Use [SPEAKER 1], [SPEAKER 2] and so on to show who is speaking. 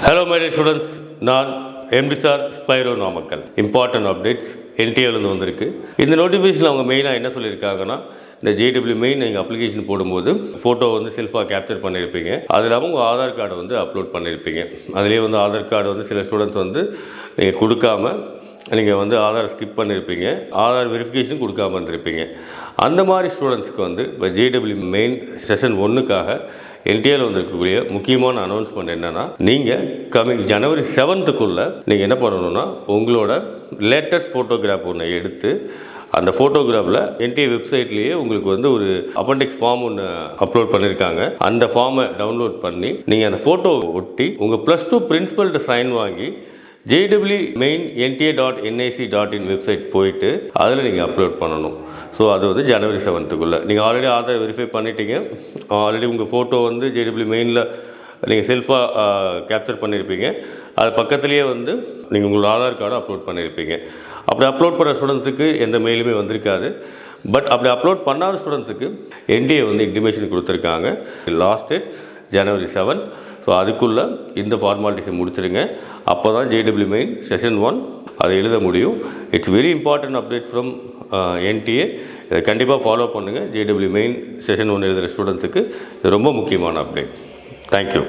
[SPEAKER 1] Hello my dear students, நான் MD sir Spiro Namakkal. Important updates என்டிஏலேருந்து வந்திருக்கு. இந்த நோட்டிஃபிகேஷனில் அவங்க மெயினாக என்ன சொல்லியிருக்காங்கன்னா, இந்த ஜேடபிள்யூ மெயின் நீங்கள் அப்ளிகேஷன் போடும்போது ஃபோட்டோ வந்து செல்ஃபாக கேப்சர் பண்ணியிருப்பீங்க. அது இல்லாமல் உங்கள் ஆதார் கார்டை வந்து அப்லோட் பண்ணியிருப்பீங்க. அதிலே வந்து ஆதார் கார்டு வந்து சில ஸ்டூடெண்ட்ஸ் வந்து நீங்கள் கொடுக்காம நீங்கள் வந்து ஆதார் ஸ்கிப் பண்ணியிருப்பீங்க, ஆதார் வெரிஃபிகேஷன் கொடுக்காம இருந்திருப்பீங்க. அந்த மாதிரி ஸ்டூடெண்ட்ஸ்க்கு வந்து இப்போ ஜேடபிள்யூ மெயின் செஷன் 1க்காக என்டிஏல வந்திருக்கக்கூடிய முக்கியமான அனௌன்ஸ்மெண்ட் என்னென்னா, நீங்கள் கம்மிங் ஜனவரி 7th நீங்கள் என்ன பண்ணணும்னா, உங்களோட லேட்டஸ்ட் ஃபோட்டோகிராஃப் ஒன்று எடுத்து அந்த ஃபோட்டோகிராஃபில் என்டிஏ வெப்சைட்லேயே உங்களுக்கு வந்து ஒரு அப்பெண்டிக்ஸ் ஃபார்ம் ஒன்று அப்லோட் பண்ணியிருக்காங்க. அந்த ஃபார்மை டவுன்லோட் பண்ணி நீங்கள் அந்த ஃபோட்டோ ஒட்டி உங்கள் +2 பிரின்சிபல்கிட்ட சைன் வாங்கி ஜேடபிள்யூ மெயின் NTA.nic.in வெப்சைட் போயிட்டு அதில் நீங்கள் அப்லோட் பண்ணணும். ஸோ அது வந்து ஜனவரி 7th நீங்கள் ஆல்ரெடி ஆதார் வெரிஃபை பண்ணிட்டீங்க. ஆல்ரெடி உங்கள் ஃபோட்டோ வந்து ஜேடபிள்யூ மெயினில் நீங்கள் செல்ஃபாக கேப்சர் பண்ணியிருப்பீங்க. அது பக்கத்துலேயே வந்து நீங்கள் உங்களோட ஆதார் கார்டை அப்லோட் பண்ணியிருப்பீங்க. அப்படி அப்லோட் பண்ணுற ஸ்டூடெண்ட்ஸுக்கு எந்த மெயிலுமே வந்திருக்காது. பட் அப்படி அப்லோட் பண்ணாத ஸ்டூடெண்ட்ஸுக்கு என்டிஏ வந்து இன்டிமேஷன் கொடுத்துருக்காங்க. லாஸ்ட் டேட் ஜனவரி 7. ஸோ அதுக்குள்ளே இந்த ஃபார்மாலிட்டிஸை முடிச்சிடுங்க. அப்போ தான் ஜேடபிள்யூ மெயின் செஷன் 1 அதை எழுத முடியும். It's very important update from NDA. இதை கண்டிப்பாக ஃபாலோ பண்ணுங்கள். ஜேடபிள்யூ மெயின் செஷன் 1 எழுதுகிற ஸ்டூடெண்ட்ஸுக்கு இது ரொம்ப முக்கியமான அப்டேட். தேங்க்யூ.